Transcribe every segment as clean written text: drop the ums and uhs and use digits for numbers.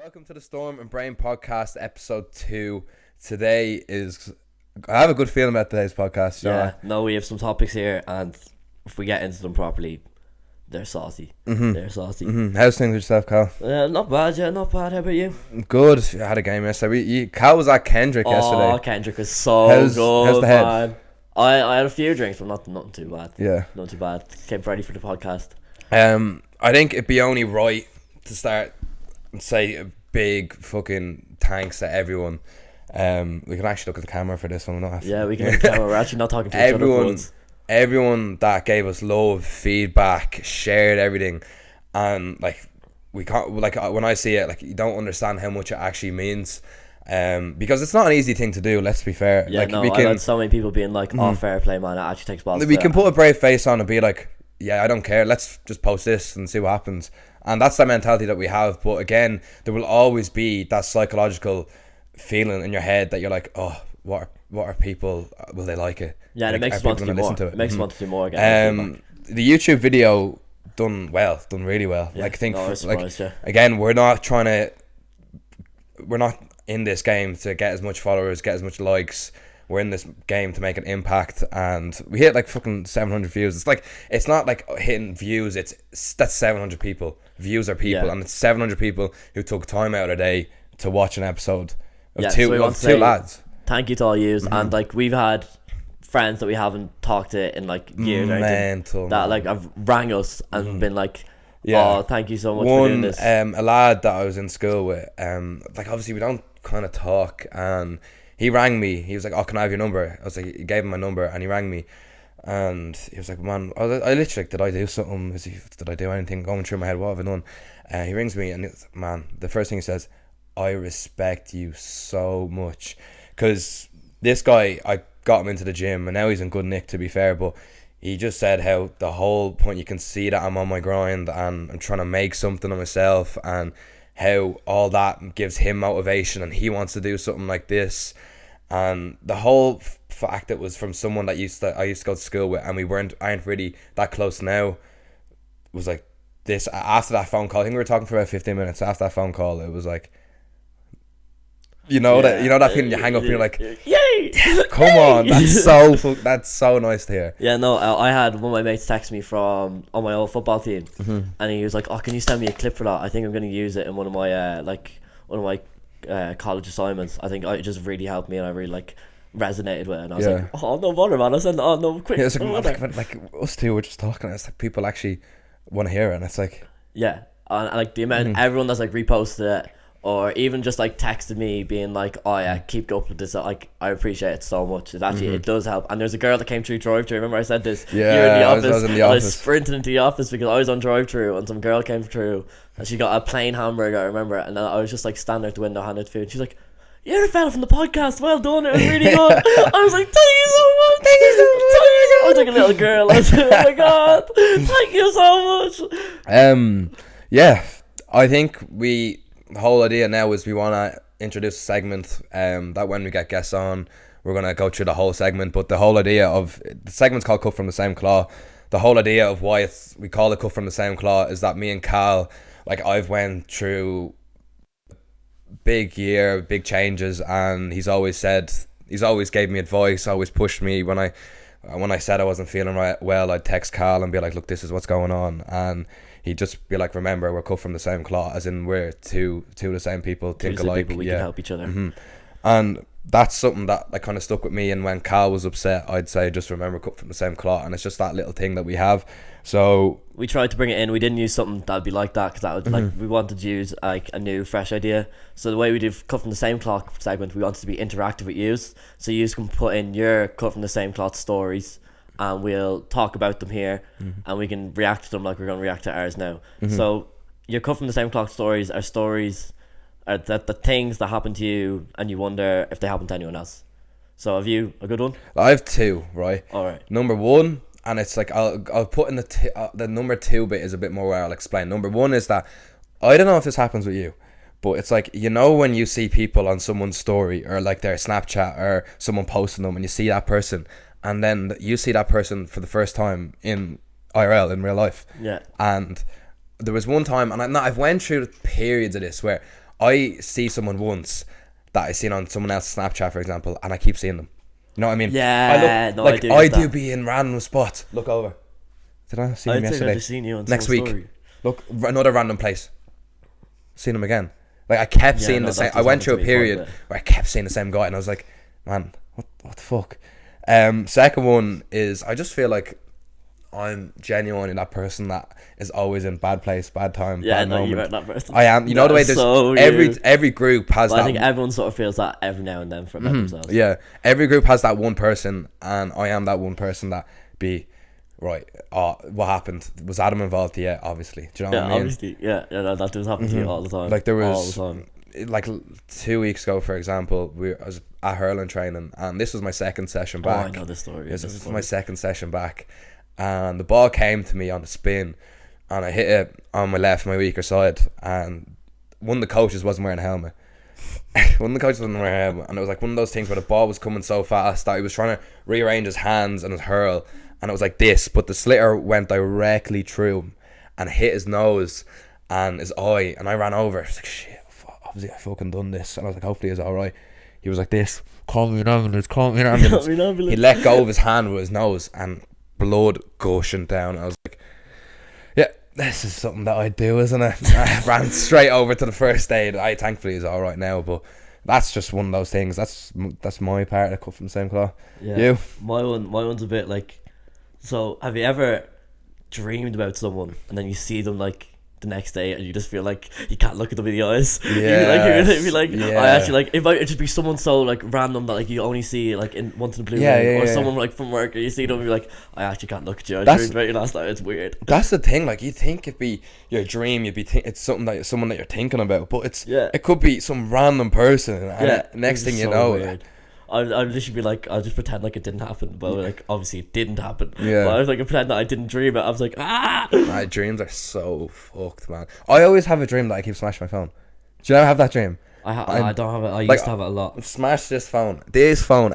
Welcome to the Storm and Brain podcast, episode 2. Today is... I have a good feeling about today's podcast. Yeah, no, we have some topics here, and if we get into them properly, they're saucy. They're saucy. How's things with yourself, Cal? Not bad, yeah, not bad. How about you? Good. I had a game yesterday. Cal was at Kendrick yesterday. Oh, Kendrick was so How's good, the head? man. I had a few drinks, but nothing too bad. Yeah. Not too bad. Came ready for the podcast. I think it'd be only right to start and say a big fucking thanks to everyone. We can actually look at the camera for this one. Yeah, we can look at the camera. We're actually not talking to each other. Everyone that gave us love, feedback, shared everything, and we can't, when I see it, you don't understand how much it actually means, because it's not an easy thing to do. Let's be fair. Yeah, I've had so many people being like, "Oh, fair play, man. It actually takes balls." We can put a brave face on and be like, "Yeah, I don't care. Let's just post this and see what happens." And that's the mentality that we have. But again, there will always be that psychological feeling in your head that you're like, "Oh, what are people? Will they like it?" Yeah, and it makes us want to do more. It makes us want to do more again. The YouTube video done really well. Yeah. Again, we're not in this game to get as much followers, get as much likes. We're in this game to make an impact, and we hit fucking 700 views. It's not like hitting views. That's 700 people. Views are people, and it's 700 people who took time out of their day to watch an episode of two lads. Thank you to all yous, and we've had friends that we haven't talked to in years or anything that have rang us and been like, "Oh, thank you so much for doing this." A lad that I was in school with, obviously we don't kind of talk, and he rang me. He was like, "Oh, can I have your number?" I was like, he gave him my number, and he rang me, and he was like, "Man," I literally did I do something? Did I do anything going through my head? What have I done? He rings me, and man, the first thing he says, "I respect you so much," because this guy, I got him into the gym, and now he's in good nick, to be fair, but he just said how the whole point, you can see that I'm on my grind and I'm trying to make something of myself, and how all that gives him motivation, and he wants to do something like this. And the whole fact it was from someone that I used to go to school with, and we aren't really that close now, was like this. After that phone call, I think we were talking for about 15 minutes. After that phone call, it was like, that feeling, you hang up and you're like, "Yay! Come on, that's so nice to hear." Yeah, no, I had one of my mates text me from on my old football team, and he was like, "Oh, can you send me a clip for that? I think I'm going to use it in one of my college assignments. I think it just really helped me, and I really resonated with it." And I was like, "Oh, no bother, man." I said, "Oh, no, quick." Yeah, it's us two were just talking, and it's like people actually want to hear it, and it's like, yeah, and the amount everyone that's reposted it, or even just texted me being like, "Oh yeah, keep up with this." I appreciate it so much. It actually it does help. And there's a girl that came through drive-thru. Remember I said this? Yeah, you were in the office. I was in the office. I was sprinting into the office because I was on drive-thru, and some girl came through, and she got a plain hamburger. I remember, and I was just standing at the window, handed food. She's like, "You're a fella from the podcast. Well done. It was really good." I was like, "Thank you so much. Thank you so much." I was like a little girl. I was like, "Oh my god, thank you so much." Yeah, I think the whole idea now is we want to introduce a segment that when we get guests on, we're going to go through the whole segment. But the whole idea of the segment's called Cut from the Same Claw. The whole idea of why we call it Cut from the Same Claw is that me and Cal, I've went through big changes, and he's always gave me advice, always pushed me when I said I wasn't feeling well. I'd text Cal and be like, "Look, this is what's going on," and he'd just be like, "Remember, we're cut from the same cloth," as in we're two of the same people, think alike. We can help each other. And that's something that kind of stuck with me. And when Cal was upset, I'd say, "Just remember, cut from the same cloth." And it's just that little thing that we have. So we tried to bring it in. We didn't use something that'd be like that, because that was we wanted to use a new, fresh idea. So the way we do cut from the same cloth segment, we wanted to be interactive with yous. So yous can put in your cut from the same cloth stories, and we'll talk about them here, and we can react to them like we're going to react to ours now. So your cut from the same cloth stories are the things that happen to you, and you wonder if they happen to anyone else. So have you a good one? I have two, right? All right. Number one, and it's I'll put in the number two bit is a bit more where I'll explain. Number one is that I don't know if this happens with you, but it's when you see people on someone's story or their Snapchat or someone posting them, and you see that person, and then you see that person for the first time in IRL, in real life. Yeah. And there was one time, and I've went through periods of this where I see someone once that I seen on someone else's Snapchat, for example, and I keep seeing them. You know what I mean? Yeah, I look, I do be in random spots. Look over. Did I see him I'd say yesterday? I've just seen you on Next some week. story. Look, another random place. Seen him again. Like I kept seeing the same. I went through a period where I kept seeing the same guy, and I was like, man, what the fuck? Second one is I just feel like I'm genuinely that person that is always in bad place, bad time, bad moment. You're that person. I am. You know the way there's every group has that. I think everyone sort of feels that every now and then for about themselves. Yeah, every group has that one person, and I am that one person that be right. What happened? Was Adam involved? Yeah, obviously. Do you know what I mean? Obviously. Yeah, that does happen to you all the time. Like there was all the time. like 2 weeks ago, for example, I was at hurling training, and this was my second session back. Oh, I know this story. This was my second session back, and the ball came to me on a spin, and I hit it on my left, my weaker side, and one of the coaches wasn't wearing a helmet. One of the coaches wasn't wearing a helmet, and it was like one of those things where the ball was coming so fast that he was trying to rearrange his hands and his hurl, and it was like this, but the slitter went directly through him and hit his nose and his eye, and I ran over. I was like, shit, obviously I fucking done this, and I was like, hopefully he's alright. He was like this, call me an ambulance. He let go of his hand with his nose and blood gushing down. I was like, yeah, this is something that I do, isn't it? I ran straight over to the first aid. Thankfully he's alright now, but that's just one of those things. That's my part. I cut from the same cloth. Yeah. You? My one's a bit like, so have you ever dreamed about someone and then you see them like the next day and you just feel like you can't look at them in the eyes? Yeah. You'd be like, I actually like, it might just be someone so like random that like you only see like in once in a blue moon, or someone like from work, or you see them and you're like, I actually can't look at you. I dreamed about you last night. It's weird. That's the thing. Like you think it'd be your dream, it's something that someone that you're thinking about, but it could be some random person. And next thing you know. Weird. I'd literally be like, I'll just pretend like it didn't happen. Well, like obviously it didn't happen. Yeah. But I was like, I pretend that I didn't dream it. I was like, My dreams are so fucked, man. I always have a dream that I keep smashing my phone. Do you ever have that dream? I don't have it. I used to have it a lot. I've smashed this phone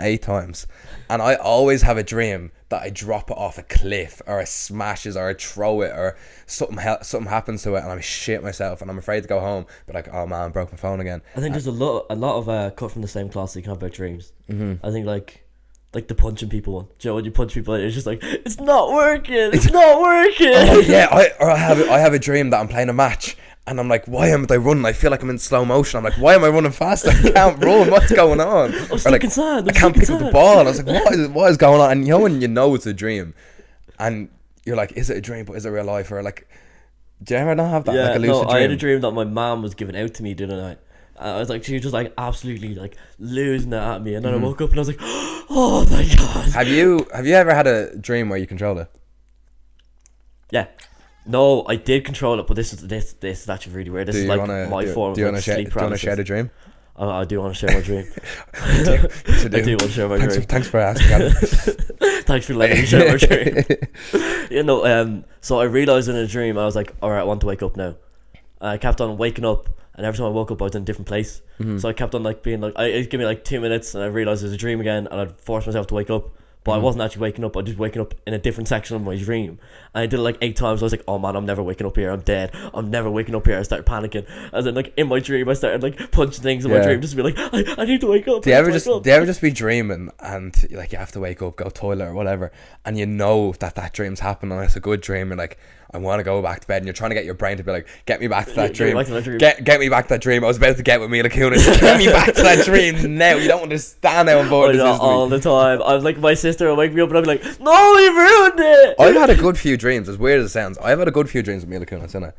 8 times, and I always have a dream that I drop it off a cliff, or it smashes, or I throw it, or something happens to it, and I shit myself, and I'm afraid to go home. But like, oh man, I broke my phone again. I think there's a lot of cut from the same cloth that you can have about dreams. I think like the punching people one. Do you know when you punch people, it's just like, it's not working. It's not working. Oh yeah, I have a dream that I'm playing a match. And I'm like, why am I running? I feel like I'm in slow motion. I'm like, why am I running faster? I can't run. What's going on? I'm stuck in sand. I can't pick up the ball. And I was like, what is going on? And you know when you know it's a dream, and you're like, is it a dream? But is it real life? Or like, do you ever not have that? Yeah, like a lucid dream? I had a dream that my mom was giving out to me the other night. I was like, she was just like absolutely like losing it at me, and then I woke up and I was like, oh my god. Have you ever had a dream where you controlled it? Yeah. No, I did control it, but this is actually really weird. This is like my form of like sleep paralysis. Do you want to share the dream? I do want to share my dream. I do want to share my dream. Thanks for asking, Adam. Thanks for letting me share my dream. So I realised in a dream, I was like, alright, I want to wake up now. I kept on waking up, and every time I woke up I was in a different place. So I kept on like being like, it'd give me like 2 minutes, and I realised it was a dream again, and I'd force myself to wake up. But I wasn't actually waking up. I was just waking up in a different section of my dream. And I did it like 8 times. I was like, oh man, I'm never waking up here. I'm dead. I'm never waking up here. I started panicking. And then like in my dream, I started like punching things in my dream just to be like, I need to wake up. Do you ever just be dreaming and like you have to wake up, go toilet or whatever, and you know that dream's happening and it's a good dream, and like, I want to go back to bed, and you're trying to get your brain to be like, get me back to that dream. Get me back to that dream. I was about to get with Mila Kunis. Get me back to that dream now. You don't understand how important this is to me. All the time. I was like, my sister will wake me up and I'll be like, no, you ruined it. I've had a good few dreams, as weird as it sounds. I've had a good few dreams with Mila Kunis, innit?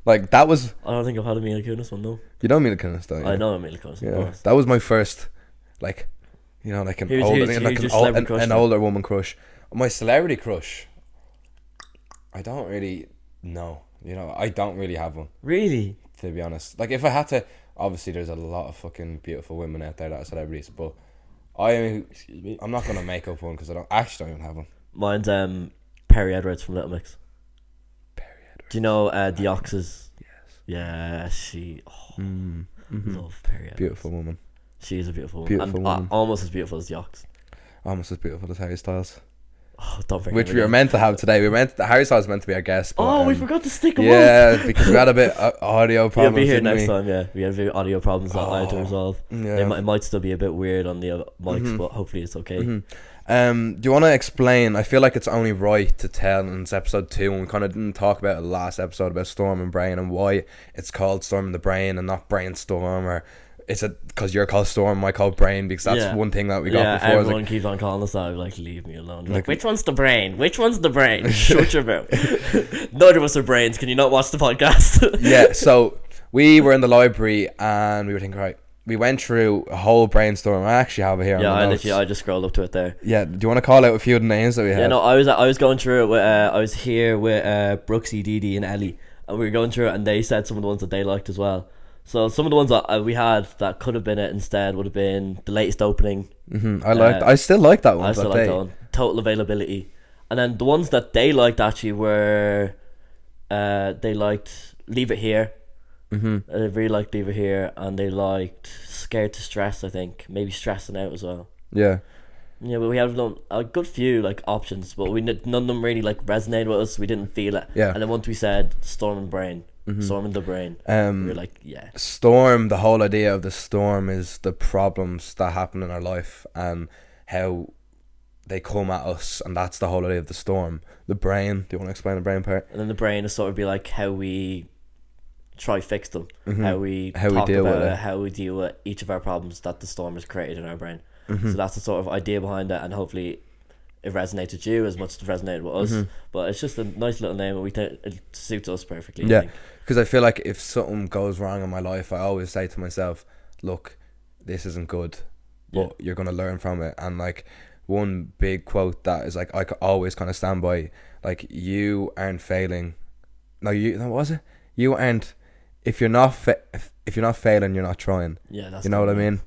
Like, that was... I don't think I've had a Mila Kunis one, no. You know Mila Kunis, don't you? I know Mila Kunis, of course. That was my first, like, you know, like an older woman crush. My celebrity crush, I don't really know. You know, I don't really have one. Really? To be honest. Like, if I had to... Obviously, there's a lot of fucking beautiful women out there that are celebrities, but I'm not going to make up one because I don't even have one. Mine's Perry Edwards from Little Mix. Perry Edwards. Do you know the Oxes? Yes. Yeah, she... love Perry Edwards. Beautiful woman. She is a beautiful woman. Almost as beautiful as the Ox. Almost as beautiful as Harry Styles. Oh, don't bring which him we were again. meant to have today. Harry was meant to be our guest, but Oh, we forgot to stick him on. yeah, because we had a bit audio He'll problems. be here didn't next we? time. Yeah, we have a few audio problems that I had to resolve. Yeah. It might still be a bit weird on the mics, but hopefully it's okay. Do you want to explain? I feel like it's only right to tell, and it's episode 2, and we kind of didn't talk about it last episode about Storm and Brain and why it's called Storm and the Brain and not Brainstorm, or is it because you're called Storm, I call Brain, because that's one thing that we got before. Everyone keeps on calling us out, like, leave me alone. Like, which one's the brain? Which one's the brain? Shut your mouth. Neither of us are brains. Can you not watch the podcast? Yeah, so we were in the library and we were thinking, right, we went through a whole brainstorm. I actually have it here. Yeah, on the notes. I just scrolled up to it there. Yeah, do you want to call out a few of the names that we had? Yeah, no, I was going through it with I was here with Brooksy, Dee and Ellie, and we were going through it, and they said some of the ones that they liked as well. So some of the ones that we had that could have been it instead would have been the latest opening. I still like that one. I still like that one. Total availability, and then the ones that they liked actually were, they liked Leave It Here. They really liked Leave It Here, and they liked Scared to Stress. I think maybe Stressing Out as well. Yeah. Yeah, but we have done a good few like options, but none of them really like resonated with us. We didn't feel it. Yeah. And then once we said Storm and Brain, Storm and the Brain, we were like, yeah. Storm, the whole idea of the storm is the problems that happen in our life and how they come at us, and that's the whole idea of the storm. The brain, do you want to explain the brain part? And then the brain is sort of be like how we try fix them, how we deal with it, how we deal with each of our problems that the storm has created in our brain. So that's the sort of idea behind it, and hopefully it resonates with you as much as it resonated with us. But it's just a nice little name, and it suits us perfectly. Yeah, because I feel like if something goes wrong in my life, I always say to myself, look, this isn't good, but you're going to learn from it. And like one big quote that is like I could always kind of stand by, like, you aren't failing. No, what was it? You aren't, if you're not failing, you're not trying. Yeah, that's, you know what I mean?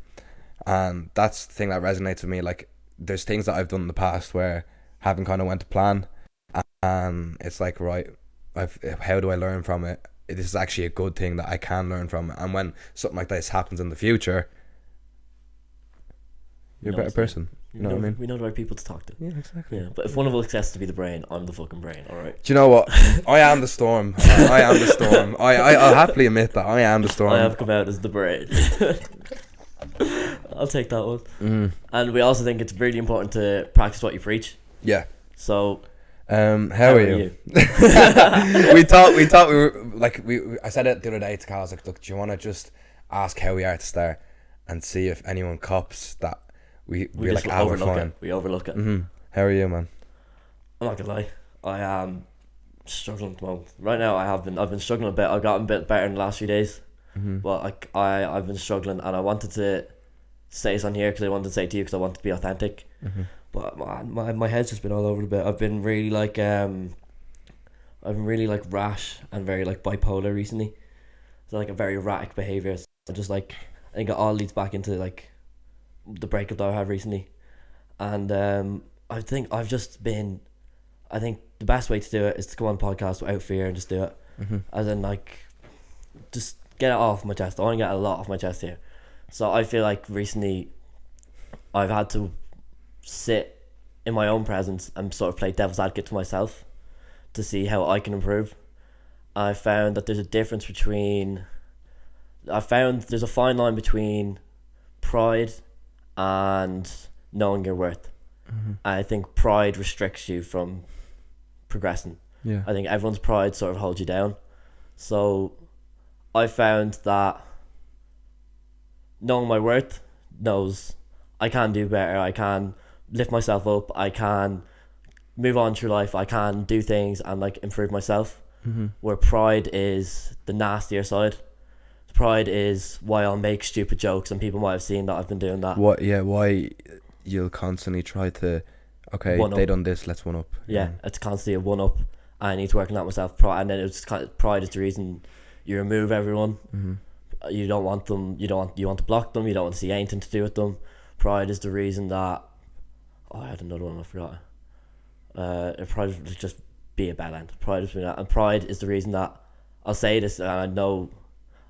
And that's the thing that resonates with me. Like, there's things that I've done in the past where haven't kind of went to plan, and it's like, right, how do I learn from it? This is actually a good thing that I can learn from, and when something like this happens in the future, you're a better person. You know what I mean? We know the right people to talk to. Yeah, exactly. Yeah, but if one of us gets to be the brain, I'm the fucking brain. All right. Do you know what? I am the storm. I am the storm. I'll happily admit that I am the storm. I have come out as the brain. I'll take that one. And we also think it's really important to practice what you preach. Yeah. So, how are you? we thought we were like I said it the other day to Carl. I was like, look, do you want to just ask how we are to start and see if anyone cops that we like overlook it. We overlook it. How are you, man? I'm not gonna lie, I am struggling at the moment. Right now, I've been struggling a bit. I've gotten a bit better in the last few days. But I've been struggling, and I wanted to say this on here because I wanted to say it to you because I wanted to be authentic. But my head's just been all over the bit. I've been really like rash and very like bipolar recently. So like a very erratic behaviour. So just like I think it all leads back into like the breakup that I had recently, and I think the best way to do it is to go on podcast without fear and just do it. As in like just get it off my chest. I want to get a lot off my chest here. So I feel like recently I've had to sit in my own presence and sort of play devil's advocate to myself to see how I can improve. I found that there's a fine line between pride and knowing your worth. I think pride restricts you from progressing. I think everyone's pride sort of holds you down. So I found that knowing my worth knows I can do better, I can lift myself up, I can move on through life, I can do things and like improve myself. Where pride is the nastier side. Pride is why I'll make stupid jokes, and people might have seen that I've been doing that. Why you'll constantly try to, okay, they done this, let's one up. Yeah, it's constantly a one up. I need to work on that myself. And then it's kind of, pride is the reason you remove everyone. You don't want them. You want to block them. You don't want to see anything to do with them. Pride is the reason that. Oh, I had another one. I forgot. Pride is just be a bad end. Pride is that, and pride is the reason that I'll say this, and I know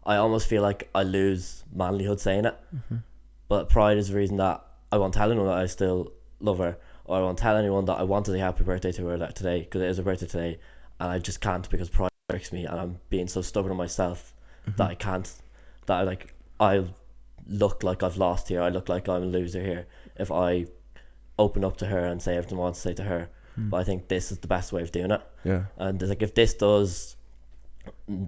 I almost feel like I lose manlyhood saying it. But pride is the reason that I won't tell anyone that I still love her. or I won't tell anyone that I want to say happy birthday to her today because it is her birthday today, and I just can't because pride irks me, and I'm being so stubborn on myself that I can't. That I look like I've lost here. I look like I'm a loser here if I open up to her and say everything I want to say to her. But I think this is the best way of doing it. Yeah. And like if this does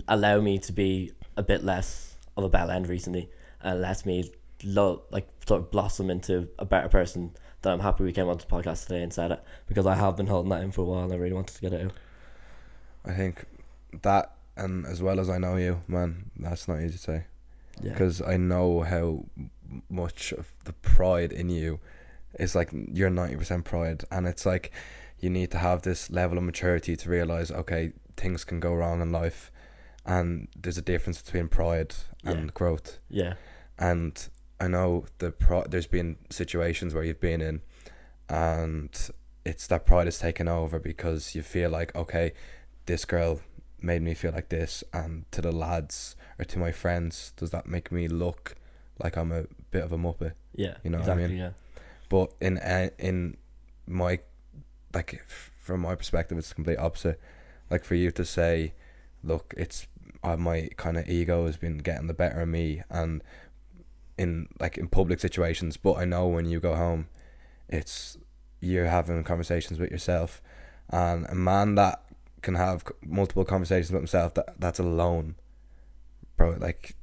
allow me to be a bit less of a bell end recently and lets me like sort of blossom into a better person, then I'm happy we came onto the podcast today and said it, because I have been holding that in for a while and I really wanted to get it out. I think that, and as well as I know you, man, that's not easy to say. Yeah. Because I know how much of the pride in you is like you're 90% pride, and it's like you need to have this level of maturity to realize, okay, things can go wrong in life, and there's a difference between pride and growth. Yeah. And I know there's been situations where you've been in, and it's that pride is taken over because you feel like, okay, this girl made me feel like this, and to the lads or to my friends, does that make me look like I'm a bit of a muppet? Yeah. You know exactly, what I mean? Yeah. But in my, like, from my perspective, it's the complete opposite. Like, for you to say, look, it's my kind of ego has been getting the better of me, and in public situations, but I know when you go home, it's you're having conversations with yourself, and a man that can have multiple conversations with himself, that's alone, bro. Like,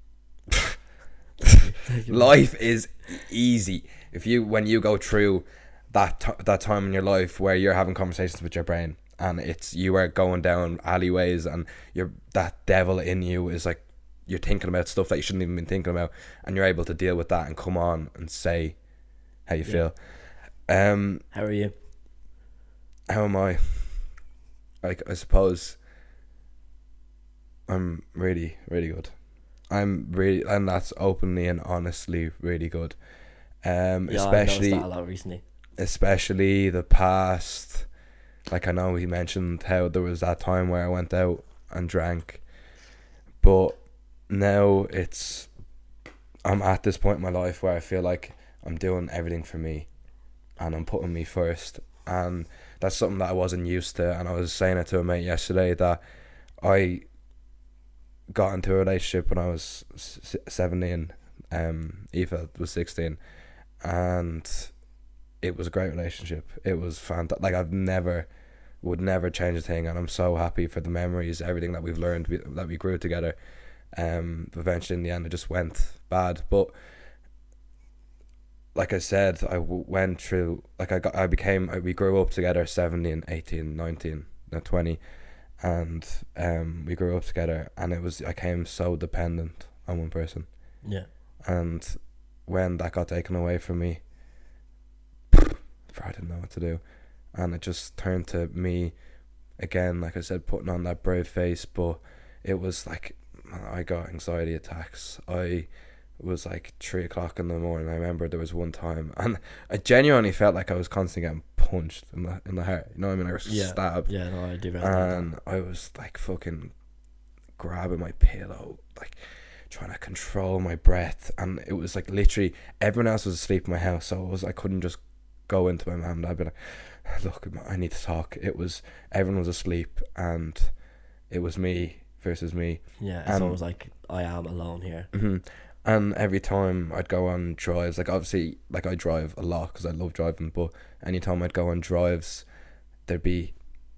life is easy if when you go through that time in your life where you're having conversations with your brain, and you are going down alleyways, and that devil in you is like, you're thinking about stuff that you shouldn't even be thinking about, and you're able to deal with that and come on and say how you feel. How are you? How am I? Like, I suppose I'm really, really good. I'm really, and that's openly and honestly really good. Yeah, Especially I noticed that a lot recently. Especially the past. Like, I know he mentioned how there was that time where I went out and drank, but now I'm at this point in my life where I feel like I'm doing everything for me, and I'm putting me first, and that's something that I wasn't used to. And I was saying it to a mate yesterday that I got into a relationship when I was 17. Eva was 16, and it was a great relationship. It was fantastic. Like, would never change a thing, and I'm so happy for the memories, everything that we've learned, that we grew together. Eventually in the end it just went bad, but like I said, went through, like, we grew up together, 17, 18, 19, now 20, and we grew up together, and I came so dependent on one person. Yeah. And when that got taken away from me, I didn't know what to do, and it just turned to me again, like I said, putting on that brave face. But it was like, I got anxiety attacks. I was like 3 o'clock in the morning. I remember there was one time, and I genuinely felt like I was constantly getting punched in the heart. You know what I mean? I was stabbed. Yeah, no, I do. And I was like fucking grabbing my pillow, like trying to control my breath, and it was like literally everyone else was asleep in my house, so I couldn't just go into my mum and I'd be like, look, I need to talk. Everyone was asleep, and it was me versus me. Yeah, it's almost like I am alone here. Mm-hmm. And every time I'd go on drives, like, obviously, like, I drive a lot because I love driving, but anytime I'd go on drives, there'd be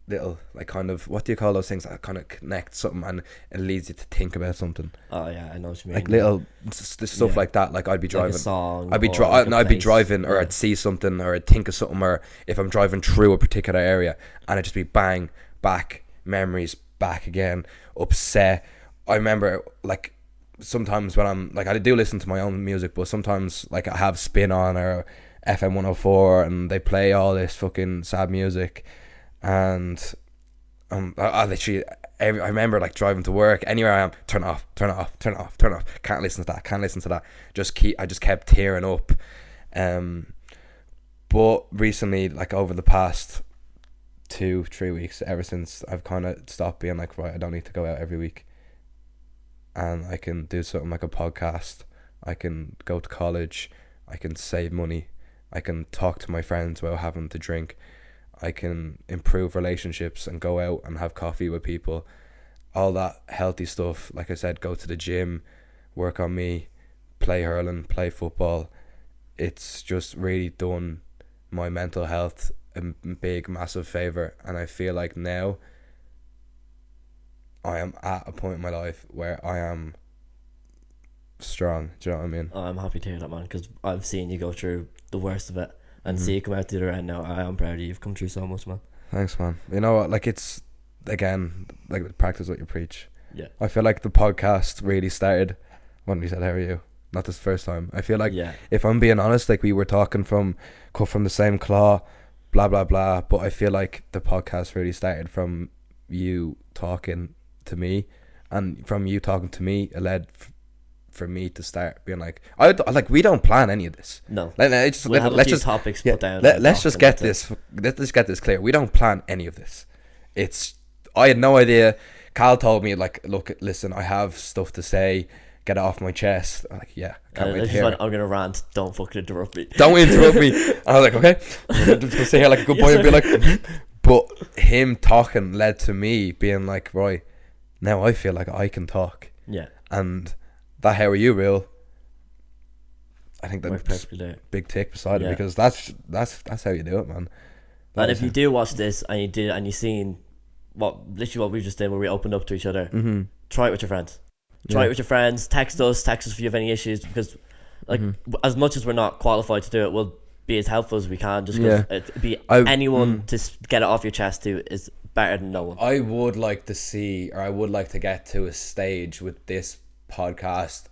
little, like, kind of, what do you call those things that kind of connect something, and it leads you to think about something. Oh yeah, I know what you mean. Like little stuff like that. Like, I'd be driving, like a song, I'd be driving, or I'd see something, or I'd think of something, or if I'm driving through a particular area, and I'd just be bang, back, memories, back again, upset. I remember, like, sometimes when I'm, like, I do listen to my own music, but sometimes, like, I have Spin on or FM 104, and they play all this fucking sad music, and I literally, I remember, like, driving to work, anywhere I am, turn it off, can't listen to that, I just kept tearing up. But recently, like, over the past 2-3 weeks, ever since I've kind of stopped being like, right, I don't need to go out every week, and I can do something like a podcast, I can go to college, I can save money, I can talk to my friends without having to drink. I can improve relationships and go out and have coffee with people. All that healthy stuff. Like I said, go to the gym, work on me, play hurling, play football. It's just really done my mental health a big, massive favour. And I feel like now I am at a point in my life where I am strong. Do you know what I mean? Oh, I'm happy to hear that, man, because I've seen you go through the worst of it and see you come out the other end now. I am proud of you. You've come through so much, man. Thanks, man. You know what? Like, it's, again, like, practice what you preach. Yeah. I feel like the podcast really started when we said, how are you? Not this first time. I feel like, if I'm being honest, like, we were talking cut from the same claw, blah, blah, blah. But I feel like the podcast really started from you talking to me. And from you talking to me, it led for me to start being like, we don't plan any of this. No. Let's just topics put down. Let's just get this. Let's get this clear. We don't plan any of this. I had no idea. Cal told me, like, look, listen, I have stuff to say. Get it off my chest. I'm like, yeah, can't wait to hear it. I'm gonna rant. Don't fucking interrupt me. Don't interrupt me. And I was like, okay, I'm just gonna sit here like a good boy and be like, but him talking led to me being like, right, now I feel like I can talk. Yeah. And that how are you real? I think Worked that's perfectly there. big tick beside it, because that's how you do it, man. And if you do watch this and you seen literally what we just did, where we opened up to each other, try it with your friends. Try it with your friends. Text us if you have any issues, because like as much as we're not qualified to do it, we'll be as helpful as we can. Just because anyone to get it off your chest to is better than no one. I would like to see, or I would like to get to a stage with this podcast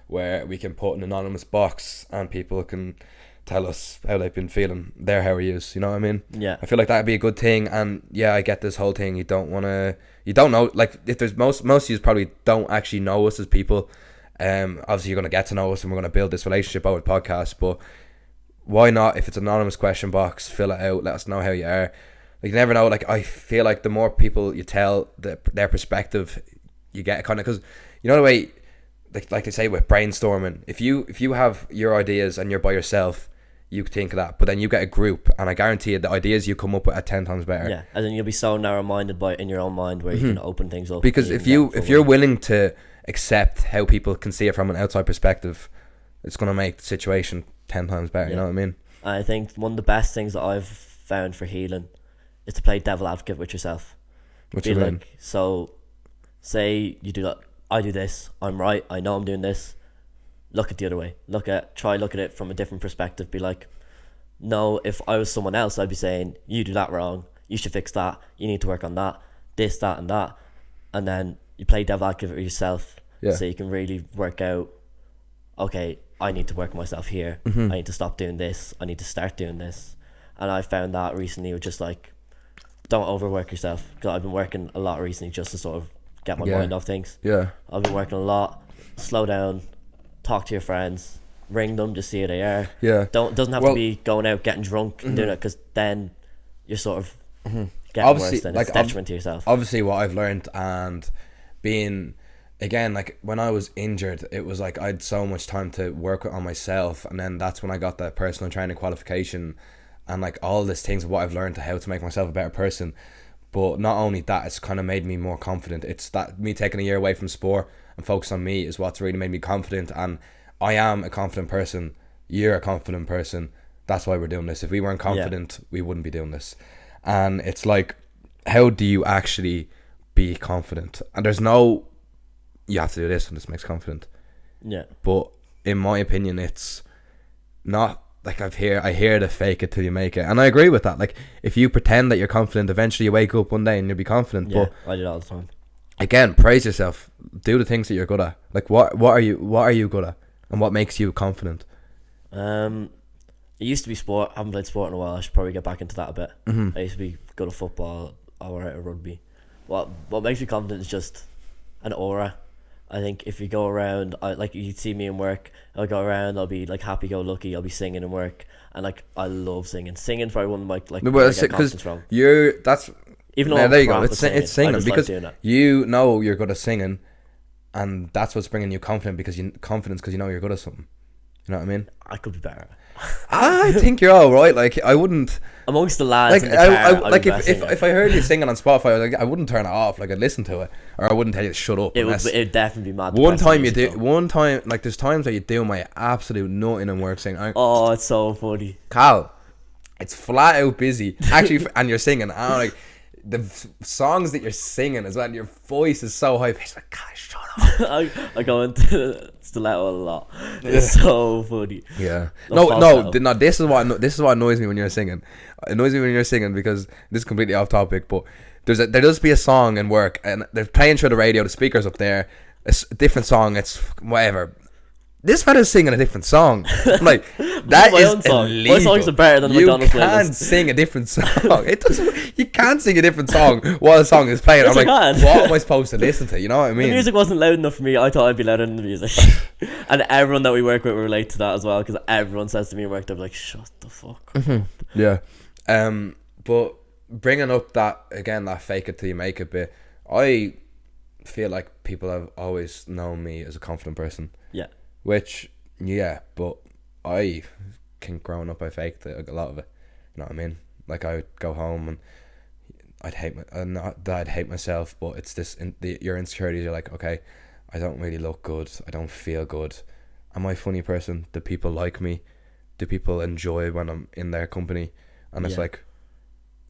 where we can put an anonymous box and people can tell us how they've been feeling, their how are yous, you know what I mean? Yeah. I feel like that'd be a good thing. And yeah, I get this whole thing, you don't know, like, if there's most of you probably don't actually know us as people. Obviously you're going to get to know us and we're going to build this relationship over the podcast, but why not, if it's an anonymous question box, fill it out, let us know how you are. Like, you never know, like, I feel like the more people you tell their perspective, you get kind of, because you know the way, like they say with brainstorming, if you have your ideas and you're by yourself, you think of that, but then you get a group, and I guarantee you the ideas you come up with are 10 times better. Yeah, and then you'll be so narrow-minded in your own mind where you can open things up. Because if you're willing to accept how people can see it from an outside perspective, it's going to make the situation 10 times better. You know what I mean? I think one of the best things that I've found for healing is to play devil advocate with yourself. What you mean? Like, so say you do that, I do this, I'm right, I know I'm doing this. Look at the other way. Try look at it from a different perspective. Be like, no, if I was someone else, I'd be saying, you do that wrong, you should fix that, you need to work on that, this, that, and that. And then you play devil advocate with yourself, so you can really work out, okay, I need to work on myself here. I need to stop doing this, I need to start doing this. And I found that recently with just like, don't overwork yourself, because I've been working a lot recently just to sort of get my mind off things. I've been working a lot. Slow down, talk to your friends, ring them, just see how they are. Doesn't have to be going out getting drunk and doing it, because then you're sort of getting worse, then it's detriment to yourself. Obviously what I've learned, and being, again, like, when I was injured, it was like I had so much time to work on myself, and then that's when I got that personal training qualification, and like all these things of what I've learned to how to make myself a better person. But not only that, it's kind of made me more confident. It's that me taking a year away from sport and focus on me is what's really made me confident. And I am a confident person. You're a confident person. That's why we're doing this. If we weren't confident, we wouldn't be doing this. And it's like, how do you actually be confident? And there's no, you have to do this and this makes confident. But in my opinion, it's not like, I hear the fake it till you make it, and I agree with that. Like, if you pretend that you're confident, eventually you wake up one day and you'll be confident. But I do it all the time. Again, praise yourself. Do the things that you're good at. Like, what are you good at, and what makes you confident? It used to be sport. I haven't played sport in a while. I should probably get back into that a bit. I used to be good at football, alright at rugby. What makes me confident is just an aura. I think if you go around, like, you see me in work, I'll go around, I'll be like happy-go-lucky, I'll be singing in work, and like, I love singing. Singing's probably one of my, like, where I get confidence from. Even though there you go, it's singing, because like you know you're good at singing, and that's what's bringing you confidence because you know you're good at something. You know what I mean? I could be better. I think you're all right. Like I wouldn't Amongst the lads like in the car, like if I heard you singing on Spotify, like, I wouldn't turn it off. Like I'd listen to it, or I wouldn't tell you to shut up. it would definitely be mad. One time music, like there's times that you do my absolute nothing and work singing. Oh, it's so funny. Cal, it's flat out busy actually, and you're singing. And I'm like, the songs that you're singing as well. Your voice is so high pitched. Like, God, shut up. I go into stiletto a lot. It's so funny. Yeah. No, No. This is what annoys me when you're singing. It annoys me when you're singing because this is completely off topic. But there does be a song in work, and they're playing through the radio. The speakers up there. It's a different song. It's whatever. This fella's singing a different song. I'm like, that is illegal. My songs are better than the McDonald's playlist. You can't sing a different song. It doesn't. You can't sing a different song while the song is playing. Yes, I'm like, I what am I supposed to listen to? You know what I mean? The music wasn't loud enough for me. I thought I'd be louder than the music. And everyone that we work with will relate to that as well, because everyone says to me at work, they're like, shut the fuck up. Yeah. But bringing up that again, that fake it till you make it bit, I feel like people have always known me as a confident person. Yeah. Which, yeah, but I think growing up I faked it, a lot of it. You know what I mean? Like I would go home and not that I'd hate myself, but it's this your insecurities. You're like, okay, I don't really look good. I don't feel good. Am I a funny person? Do people like me? Do people enjoy when I'm in their company? And it's like,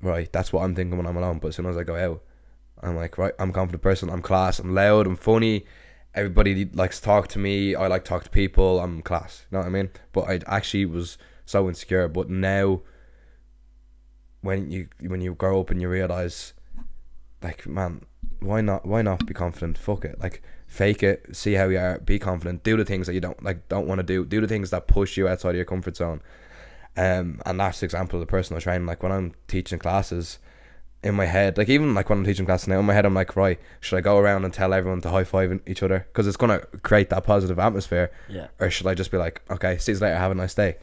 right, that's what I'm thinking when I'm alone. But as soon as I go out, I'm like, right, I'm a confident person. I'm class. I'm loud. I'm funny. Everybody likes to talk to me. I like to talk to people. I'm class. You know what I mean? But I actually was so insecure. But now, when you grow up and you realize, like, man, why not be confident? Fuck it. Like, fake it. See how you are. Be confident. Do the things that you don't want to do. Do the things that push you outside of your comfort zone. And that's the example of the personal training. Like when I'm teaching classes, in my head, like even like when I'm teaching classes now, in my head I'm like, right, should I go around and tell everyone to high five each other because it's gonna create that positive atmosphere, or should I just be like, okay, see you later, have a nice day?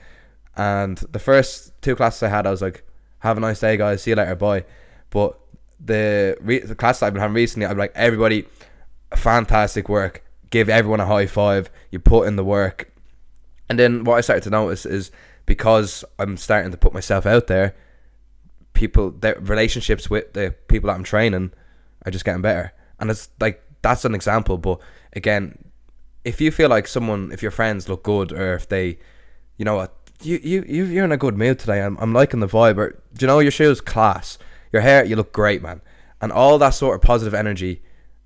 And the first two classes I had, I was like, have a nice day, guys, see you later, bye. But the classes I've been having recently, I'm like, everybody, fantastic work, give everyone a high five, you put in the work. And then what I started to notice is, because I'm starting to put myself out there, their relationships with the people that I'm training are just getting better. And it's like, that's an example. But again, if you feel like if your friends look good, or if they, you know what, you're in a good mood today, I'm liking the vibe, or do you know, your shoes class, your hair, you look great, man. And all that sort of positive energy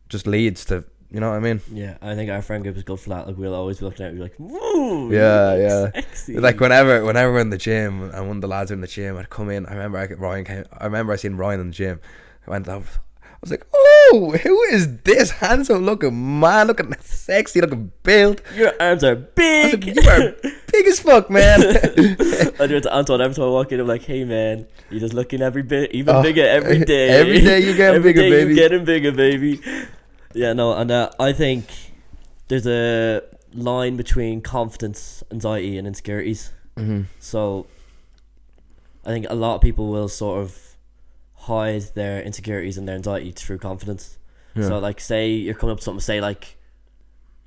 just leads to, you know what I mean? Yeah, I think our friend group is good for that. Like, we'll always be looking at it, we're like, woo, yeah, sexy. Like whenever we're in the gym and one of the lads are in the gym, I'd come in. I remember I seen Ryan in the gym. I was like, oh, who is this handsome looking man, looking sexy, looking built? Your arms are big. I was like, you are big as fuck, man. I do it to Anton every time I walk in. I'm like, hey man, you're just looking even bigger every day. Every day you getting bigger, baby. You're getting bigger, baby. Yeah, no, and I think there's a line between confidence, anxiety, and insecurities. Mm-hmm. So I think a lot of people will sort of hide their insecurities and their anxiety through confidence. Yeah. So, like, say you're coming up to something, say, like,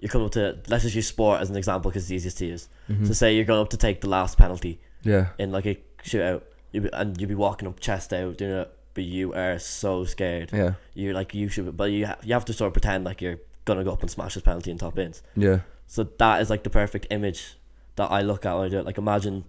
you're coming up to, let's just use sport as an example because it's easiest to use. Mm-hmm. So, say you're going up to take the last penalty in, like, a shootout, you'll be walking up chest out, doing it. But you are so scared. Yeah, you're like, you should, but you have to sort of pretend like you're gonna go up and smash this penalty and top ins. Yeah. So that is like the perfect image that I look at when I do it. Like, imagine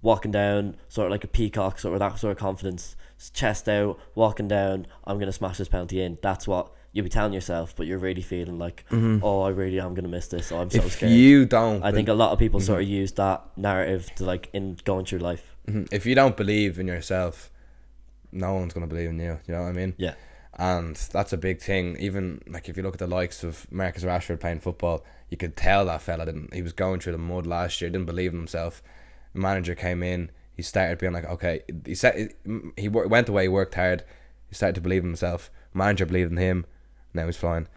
walking down, sort of like a peacock, sort of that sort of confidence, chest out, walking down. I'm gonna smash this penalty in. That's what you'll be telling yourself, but you're really feeling like, oh, I really am gonna miss this. Oh, I'm so scared. If you don't, I think a lot of people sort of use that narrative to, like, in going through life. If you don't believe in yourself, no one's going to believe in you. You know what I mean? Yeah. And that's a big thing. Even, like, if you look at the likes of Marcus Rashford playing football, you could tell that fella he was going through the mud last year, didn't believe in himself. The manager came in, he started being like, okay, he went away, he worked hard, he started to believe in himself. Manager believed in him, now he's fine.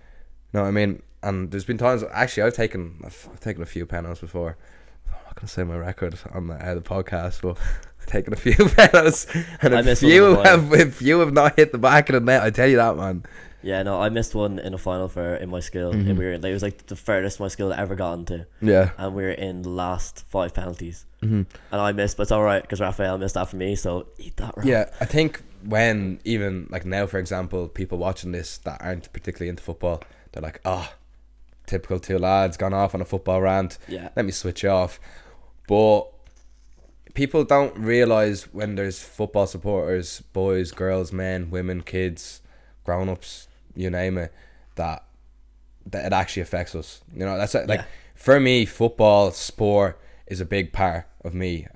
You know what I mean? And there's been times, actually, I've taken a few penalties before. I'm not going to say my record on the podcast, but taken a few penalties, and if you have not hit the back of the net, I tell you that, man, Yeah, no, I missed one in a final for in my school, and we were it was like the furthest my school ever gotten to, Yeah. and we were in the last 5 penalties, Mm-hmm. and I missed, but it's all right because Raphael missed that for me, so eat that. Rob. Yeah, I think when even like now, for example, people watching this that aren't particularly into football, they're like, oh, typical two lads gone off on a football rant. Yeah. Let me switch off. But people don't realise when there's football supporters, boys, girls, men, women, kids, grown-ups, you name it, that it actually affects us. You know, that's like, Yeah. for me, football, sport is a big part of me.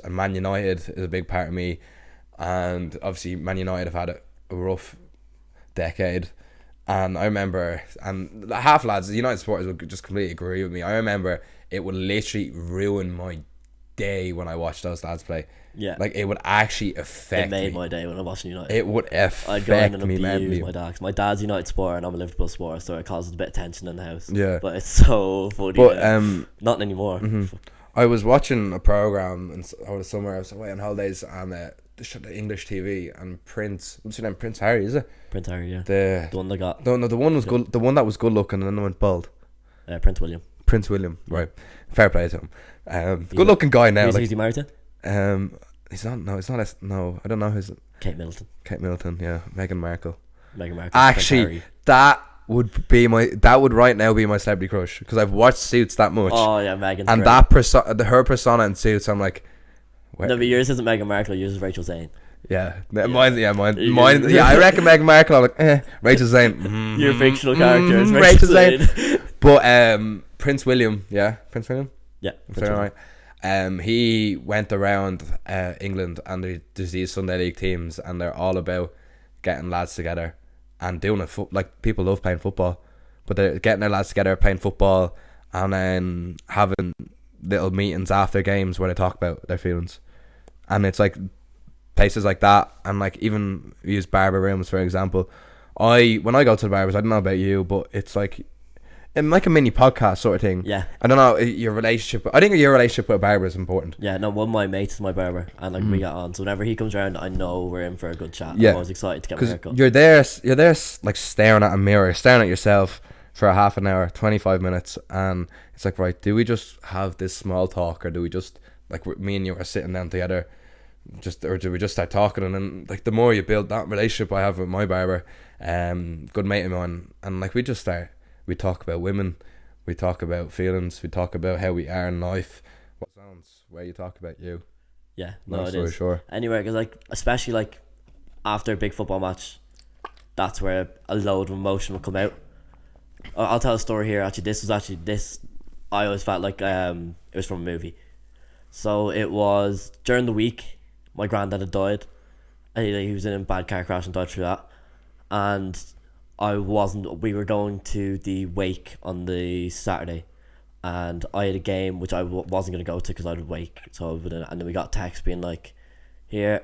And Man United is a big part of me. And obviously Man United have had a rough decade. And I remember, and half lads, the United supporters would just completely agree with me. I remember it would literally ruin my day when I watched those lads play. Yeah. Like, it would actually affect It made me. my day when I watched United. It would I'd go in affect and me abuse mentally. my dad. 'Cause my dad's a United supporter and I'm a Liverpool supporter, so it causes a bit of tension in the house. Yeah. But it's so funny. But not anymore. I was watching a program over the summer. I was away on holidays, and they showed the English TV, and what's your name? Prince Harry, is it? Prince Harry, yeah. The The one that got no, the one was good. The one that was good looking and then went bald. Prince William. Prince William, right? Fair play to him. Good looking guy now. Who's Like, he married to? he's not. No, it's not. No, I don't know who's Kate Middleton. Kate Middleton. Yeah, Meghan Markle. Meghan Markle. Prince Actually, Harry. that would right now be my celebrity crush, because I've watched Suits that much. Oh yeah, Meghan's and great. her persona in Suits, I'm like, where? No, but yours isn't Meghan Markle, yours is Rachel Zane. Yeah, Yeah. mine. Yeah, I reckon Meghan Markle. I'm like, Rachel Zane. Your fictional character is Rachel Rachel Zane. Zane. But Prince William, yeah, Prince William. Yeah. I'm saying it right. He went around England, and there's these Sunday League teams, and they're all about getting lads together and doing it. Like, people love playing football, but they're getting their lads together, playing football, and then having little meetings after games where they talk about their feelings. And it's like places like that, and like even use barber rooms for example. When I go to the barbers, I don't know about you, but it's like in like a mini podcast sort of thing. Yeah. I don't know, your relationship. I think your relationship with a barber is important. Yeah, no, one of my mates is my barber, and like we get on. So whenever he comes around, I know we're in for a good chat. Yeah. I'm always excited to get my Because haircut. you're there like staring at a mirror, staring at yourself for a half an hour, 25 minutes, and it's like, right, do we just have this small talk, or do we just, like, me and you are sitting down together, or do we just start talking? And then, like, the more you build that relationship I have with my barber, good mate of mine, and like we talk about women, we talk about feelings, we talk about how we are in life. What sounds where you talk about you. Yeah, no, Long it story is. short. Anyway, because like especially like after a big football match, that's where a load of emotion will come out. I'll tell a story here. Actually, this I always felt like it was from a movie. So it was during the week. My granddad had died. He was in a bad car crash and died through that. And we were going to the wake on the Saturday, and I had a game which I wasn't going to go to because I would wake. So and then we got text being like, here,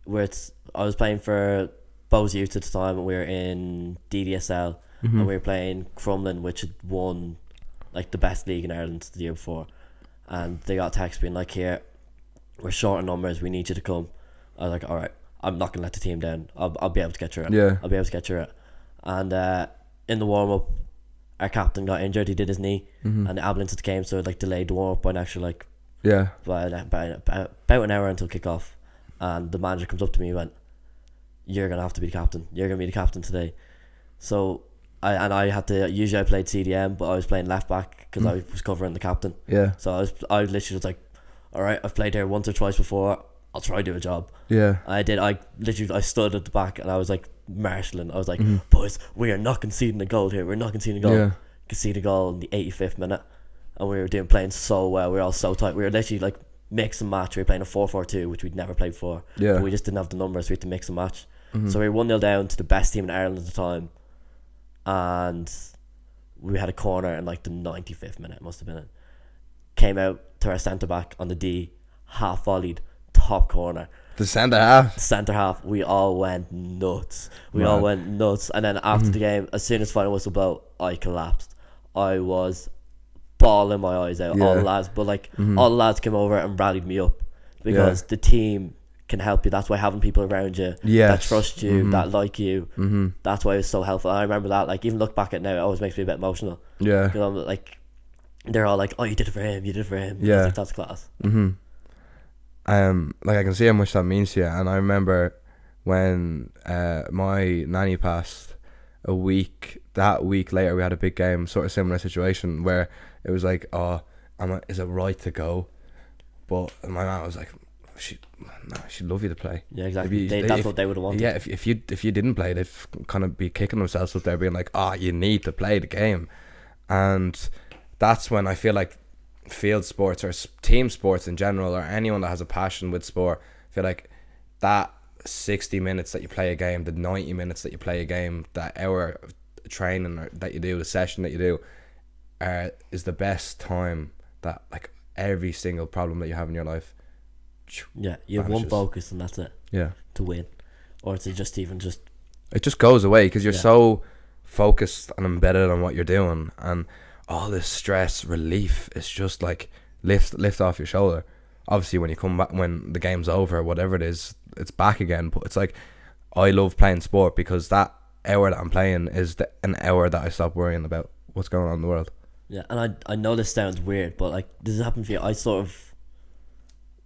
I was playing for Bowes Youth at the time, and we were in DDSL, and we were playing Crumlin, which had won like the best league in Ireland the year before. And they got text being like, here, we're short on numbers, we need you to come. I was like, all right, I'm not gonna let the team down. I'll be able to get through it. Yeah. I'll be able to get through it. And in the warm up, our captain got injured. He did his knee, and the ambulance came, so it like delayed the warm up by an extra like about an hour until kick off. And the manager comes up to me and went, "You're gonna have to be the captain. You're gonna be the captain today." So I had to. Usually I played CDM, but I was playing left back because I was covering the captain. Yeah. So I literally was like, all right, I've played here once or twice before. I'll try to do a job. Yeah. I did. I stood at the back and I was like marshalling. I was like, boys, we are not conceding a goal here. We're not conceding a goal. Yeah. Conceded a goal in the 85th minute, and we were playing so well. We were all so tight. We were literally like mix and match. We were playing a 4-4-2, which we'd never played before. Yeah. But we just didn't have the numbers. So we had to mix and match. So we were 1-0 down to the best team in Ireland at the time, and we had a corner in like the 95th minute. Must have been it. Came out to our centre back on the D, half volleyed, top corner. The centre half. Centre half, we all went nuts. And then after the game, as soon as final whistle blew, I collapsed. I was bawling my eyes out. Yeah. All the lads, but like all the lads came over and rallied me up because the team can help you. That's why having people around you that Yes. trust you, that like you, that's why it's so helpful. I remember that, like, even look back at it now, it always makes me a bit emotional. Yeah. Because I'm like, they're all like, oh, you did it for him, you did it for him. Yeah. I was like, that's class. Like I can see how much that means to you, and I remember when my nanny passed, that week later we had a big game, sort of similar situation where it was like, oh, is it right to go? But my mom was like, she'd love you to play. Yeah, exactly. That's what they would have wanted. Yeah, if you didn't play, they'd kind of be kicking themselves up there, being like, oh, you need to play the game. And that's when I feel like field sports or team sports in general, or anyone that has a passion with sport, I feel like that 60 minutes that you play a game, the 90 minutes that you play a game, that hour of training that you do, the session that you do, is the best time that, like, every single problem that you have in your life, yeah, you have one vanishes. focus and that's it. Yeah, to win, or to just it just goes away because you're so focused and embedded on what you're doing, and all this stress relief is just like lift off your shoulder. Obviously when you come back, when the game's over, whatever it is, it's back again. But it's like, I love playing sport because that hour that I'm playing is an hour that I stop worrying about what's going on in the world. Yeah, and I know this sounds weird, but like, does it happen for you? I sort of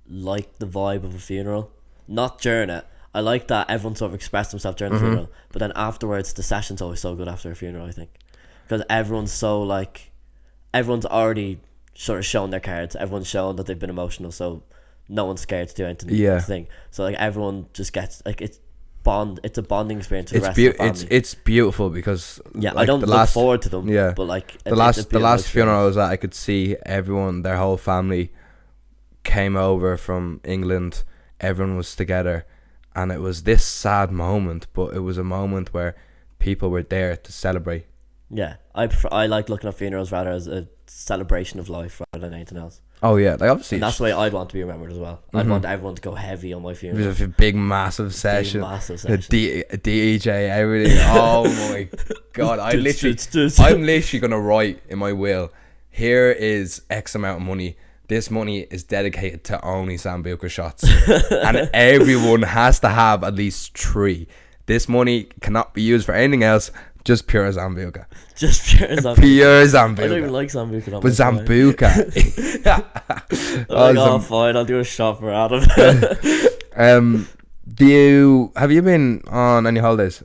like the vibe of a funeral. Not during it. I like that everyone sort of expressed themselves during the funeral, but then afterwards, the session's always so good after a funeral, I think. Because everyone's so, like, everyone's already sort of shown their cards. Everyone's shown that they've been emotional, so no one's scared to do anything. Yeah. Thing. So, like, everyone just gets, like, it's a bonding experience for the rest of the family. It's beautiful because, yeah, like, I don't look forward to them. Yeah, but like the last funeral I was at, I could see everyone, their whole family came over from England. Everyone was together, and it was this sad moment, but it was a moment where people were there to celebrate. Yeah, I like looking at funerals rather as a celebration of life rather than anything else. Oh yeah, like obviously, and that's the way I'd want to be remembered as well. I'd want everyone to go heavy on my funeral. With a big massive session, a DJ, everything. Oh my god, I'm literally gonna write in my will, here is X amount of money. This money is dedicated to only Sambuca shots, and everyone has to have at least 3. This money cannot be used for anything else. Just pure Sambuca. Just pure Sambuca. Pure Sambuca. I don't even like Sambuca. But Sambuca. Fine, I'll do a shot for Adam. Have you been on any holidays?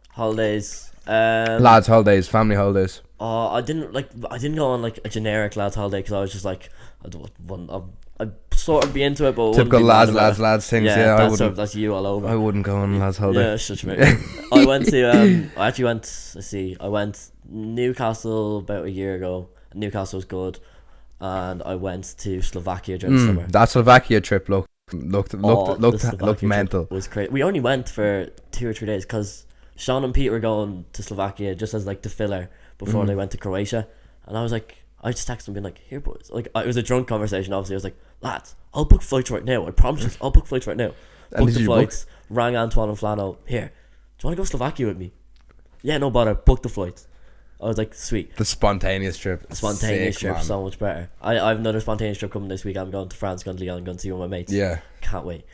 Holidays. Lads holidays, family holidays. I didn't go on like a generic lads holiday because I was just like, I'd sort of be into it, but typical lads things. Yeah, that's you all over. I wouldn't go on lads holiday. Yeah, such a I went to I went Newcastle about a year ago. Newcastle was good, and I went to Slovakia during the summer. That Slovakia trip looked mental. Was crazy. We only went for 2 or 3 days because Sean and Pete were going to Slovakia just as like the filler before they went to Croatia, and I was like, I just texted them being like, here boys, like, it was a drunk conversation obviously. I was like, lads, I'll book flights right now, I promise you, I'll book flights right now. Booked the flights, rang Antoine and Flano, here, do you want to go to Slovakia with me? Yeah, no bother, book the flights. I was like, sweet. The spontaneous trip. Man. So much better. I have another spontaneous trip coming this week. I'm going to France, going to Lyon, going to see one of my mates. Yeah. Can't wait.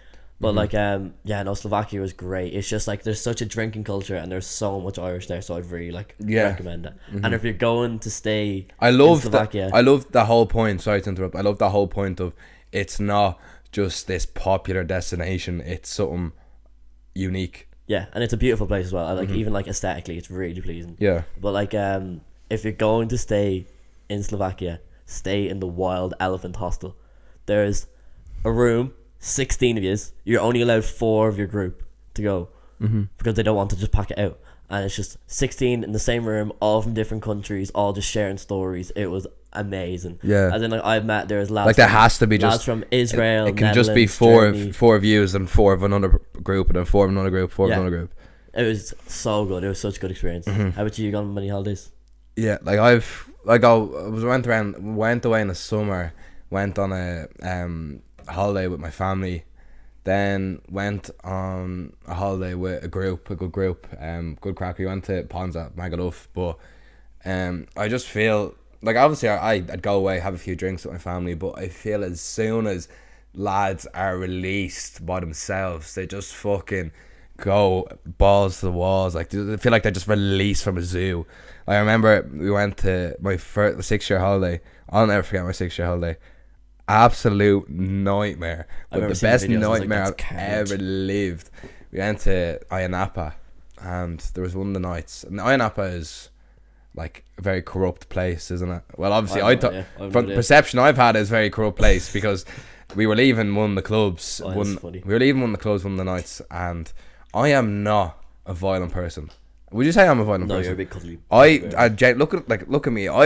But Slovakia was great. It's just like there's such a drinking culture and there's so much Irish there, so I'd really recommend it. And if you're going to stay in Slovakia, I love the whole point. Sorry to interrupt. I love the whole point of it's not just this popular destination. It's something unique. Yeah, and it's a beautiful place as well. I like even like aesthetically, it's really pleasing. Yeah. But like if you're going to stay in Slovakia, stay in the Wild Elephant Hostel. There's a room. 16 of yous, you're only allowed 4 of your group to go because they don't want to just pack it out, and it's just 16 in the same room, all from different countries, all just sharing stories. It was amazing. Yeah, and then like I've met there's lads like there has to be lads just from Israel. It can just be four of yous and 4 of another group, and then 4 of another group, 4 of another group. It was so good. It was such a good experience. How about you? You gone on many holidays? Yeah, like I went away in the summer, went on a holiday with my family, then went on a holiday with a good group, good crack. We went to Ponds at Magaluf, but I just feel like obviously I'd go away, have a few drinks with my family, but I feel as soon as lads are released by themselves. They just fucking go balls to the walls. Like, they feel like they're just released from a zoo. I remember we went to my first 6-year holiday. I'll never forget my 6-year holiday. Absolute nightmare, but the best nightmare I've ever lived. We went to Ayanapa, and there was one of the nights. And Ayanapa is like a very corrupt place, isn't it? Well, obviously, from the perception I've had, it's a very corrupt place because we were leaving one of the clubs. We were leaving one of the clubs one of the nights, and I am not a violent person. Would you say I'm a violent person? No, you're a big cuddly. Look at me. I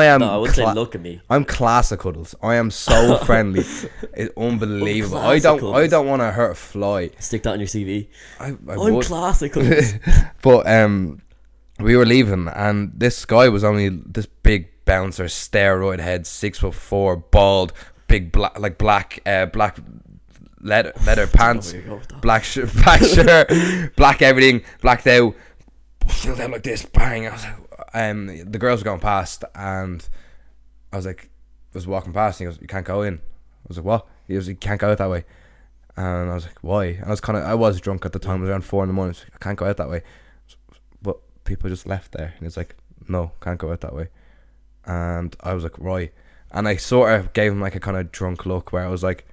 am. No, I wouldn't say look at me. I'm class of cuddles. I am so friendly. It's unbelievable. I don't want to hurt a fly. Stick that on your CV. I'm class of cuddles. But we were leaving, and this guy was only this big bouncer, steroid head, 6'4", bald, big black leather pants, black shirt, black everything, blacked out, filled out like this, bang. I was like, the girls were going past, and I was walking past, and he goes, "You can't go in." I was like, "What?" He goes, "You can't go out that way." And I was like, "Why?" And I was drunk at the time. It was around 4 a.m. I was like, "I can't go out that way." But people just left there, and he's like, "No, can't go out that way." And I was like, "Right." And I sort of gave him like a kind of drunk look where I was like,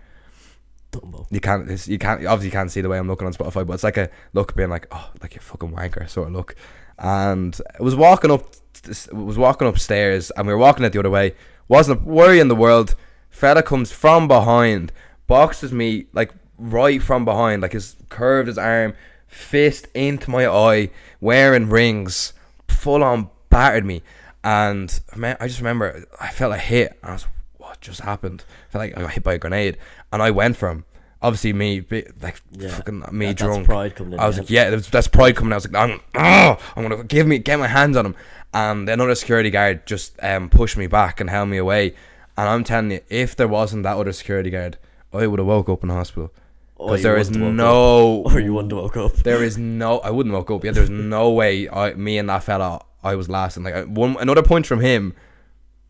Dumbo. You can't obviously you can't see the way I'm looking on Spotify, but it's like a look being like, oh, like you fucking wanker sort of look. And it was walking upstairs, and we were walking it the other way. Wasn't a worry in the world. Fella comes from behind, boxes me like right from behind, like his curved his arm, fist into my eye, wearing rings, full on battered me. And I just remember I felt a hit, and I was like, what just happened? I felt like I got hit by a grenade, and I went for him. Obviously, fucking me drunk. That's pride coming in. I was like, yeah, that's pride coming. I was like, I'm gonna get my hands on him. And another security guard just pushed me back and held me away. And I'm telling you, if there wasn't that other security guard, I would have woke up in hospital. Because there is no, or you wouldn't have woke up. There is no, I wouldn't woke up. Yeah, there's no way. Me and that fella, I was lasting. Like another punch from him,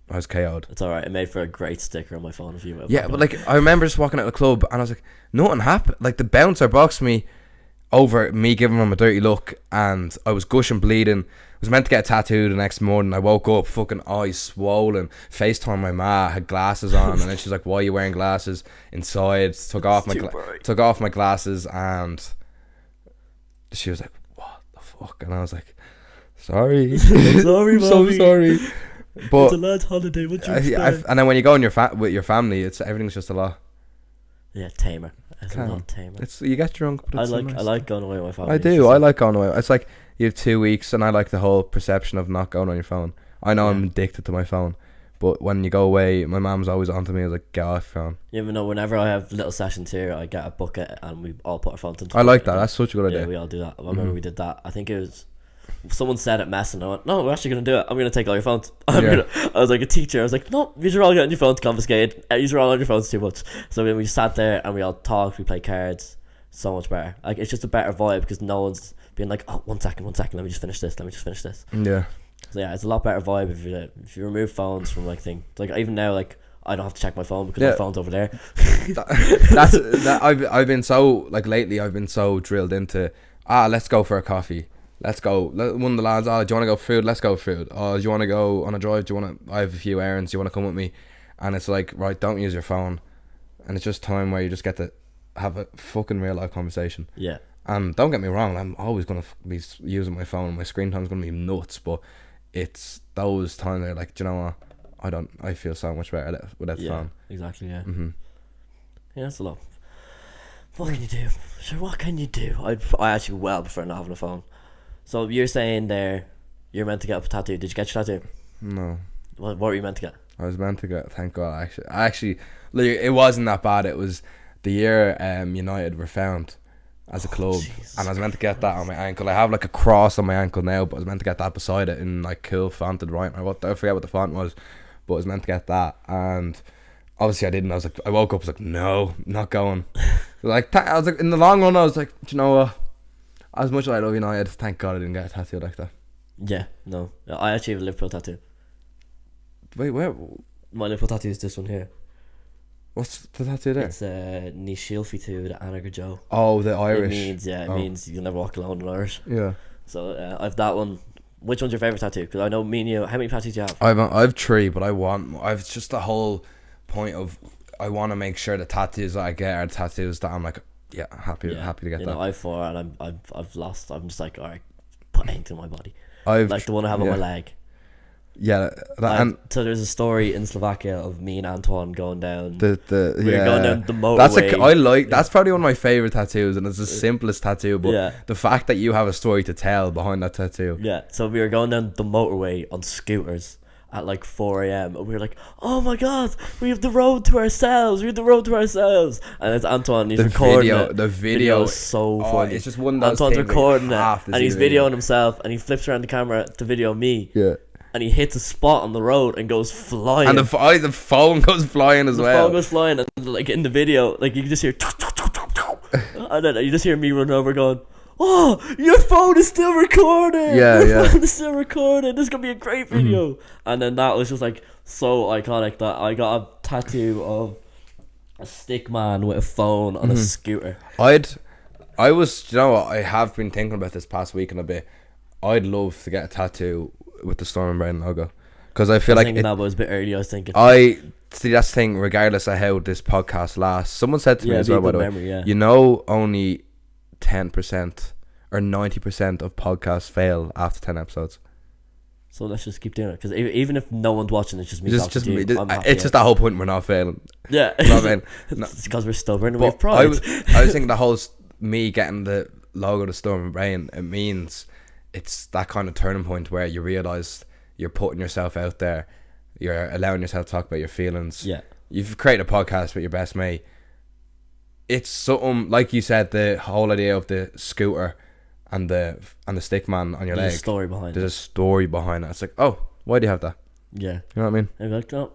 I was KO'd. It's alright. It made for a great sticker on my phone if you. Yeah, but like I remember just walking out of the club, and I was like, nothing happened. Like the bouncer boxed me over me giving him a dirty look, and I was gushing, bleeding. I was meant to get a tattoo the next morning. I woke up, fucking eyes swollen, FaceTime my ma, had glasses on, and then she's like, "Why are you wearing glasses?" Inside, took off my glasses, and she was like, "What the fuck?" And I was like, "Sorry, sorry, I'm so sorry." But it's a lad's holiday. What you and then when you go in with your family, it's everything's just a lot. Yeah, tamer. It's a lot tamer. You get drunk, but it's I like going away with my family. I do. I like going away. It's like you have 2 weeks, and I like the whole perception of not going on your phone. I know I'm addicted to my phone, but when you go away, my mom's always onto me. I was like, get off your phone. Yeah, but no, whenever I have little sessions here, I get a bucket and we all put our phones into. I like that. That's such a good idea. Yeah, we all do that. I remember we did that. I think it was. Someone said it messing. I went, no, we're actually going to do it. I'm going to take all your phones. I was like a teacher. I was like, no, you are all getting your phones confiscated. You are all on your phones too much. So when we sat there and we all talked, we played cards. So much better. Like, it's just a better vibe because no one's being like, oh, one second, let me just finish this. Yeah. So yeah, it's a lot better vibe if you remove phones from like thing. Like even now, like I don't have to check my phone because my phone's over there. I've been so like lately. I've been so drilled into let's go for a coffee. Let's go. One of the lads, do you want to go food? Let's go food. Do you want to go on a drive? I have a few errands. Do you want to come with me? And it's like, right, don't use your phone. And it's just time where you just get to have a fucking real life conversation. Yeah. And don't get me wrong, I'm always going to be using my phone. My screen time's going to be nuts. But it's those times where like, do you know what? I feel so much better without the phone. Exactly, yeah. Mm-hmm. Yeah, that's a lot. What can you do? Sure, what can you do? I actually well prefer not having a phone. So you're saying there, you're meant to get a tattoo. Did you get your tattoo? No. What were you meant to get? I was meant to get. Thank God. Actually, like, it wasn't that bad. It was the year United were found as a club, and I was meant to get that on my ankle. I have like a cross on my ankle now, but I was meant to get that beside it in like cool fonted right. I forget what the font was, but I was meant to get that, and obviously I didn't. I woke up. I was like, no, not going. I was like, in the long run, I was like, do you know what? As much as I love United, thank God I didn't get a tattoo like that. Yeah, no. I actually have a Liverpool tattoo. Wait, where? My Liverpool tattoo is this one here. What's the tattoo there? It's Ní Síolfaí tú the Anagar Joe. Oh, the It Irish. means it Oh. means you'll never walk alone in Irish. Yeah. So I've that one. Which one's your favorite tattoo? Because I know me and you. How many tattoos do you have? I've 3, but I've just the whole point of I want to make sure the tattoos that I get are tattoos that I'm like, yeah, happy to get you that. know, I've 4 and I've lost. I'm just like, alright, put anything on my body. I've Like the one I have on my leg. Yeah, and so there's a story in Slovakia of me and Antoine going down. we were going down the motorway. That's probably one of my favorite tattoos, and it's the simplest tattoo. But the fact that you have a story to tell behind that tattoo. Yeah, so we were going down the motorway on scooters at like 4 a.m. and we were like, oh my god, we have the road to ourselves. And it's Antoine. He's recording it. The video is so funny. It's just one of those Antoine's things recording it, and he's videoing himself, and he flips around the camera to video me. Yeah. And he hits a spot on the road and goes flying. And the phone goes flying as well. The phone goes flying, and like in the video, like you can just hear, and then you just hear me running over going, oh, your phone is still recording. Your phone is still recording. This is gonna be a great video. And then that was just like so iconic that I got a tattoo of a stick man with a phone on a scooter. I was, you know what, I have been thinking about this past week and a bit. I'd love to get a tattoo with the Storm and Brain logo, because I feel like that was a bit early. I was thinking. See, that's the thing. Regardless of how this podcast lasts, someone said to me as well, by the way, memory, you know, only 10% or 90% of podcasts fail after 10 episodes. So let's just keep doing it, because even if no one's watching, it's just me. It's just that whole point. We're not failing. Yeah, you know what I mean? It's because we're stubborn and but we have pride. I was thinking the whole me getting the logo to Storm and Brain. It means it's that kind of turning point where you realise you're putting yourself out there, you're allowing yourself to talk about your feelings. Yeah, you've created a podcast with your best mate. It's something like you said, the whole idea of the scooter and the stick man on your leg. There's a story behind There's a story behind it. It's like, oh, why do you have that? Yeah, you know what I mean? I like that.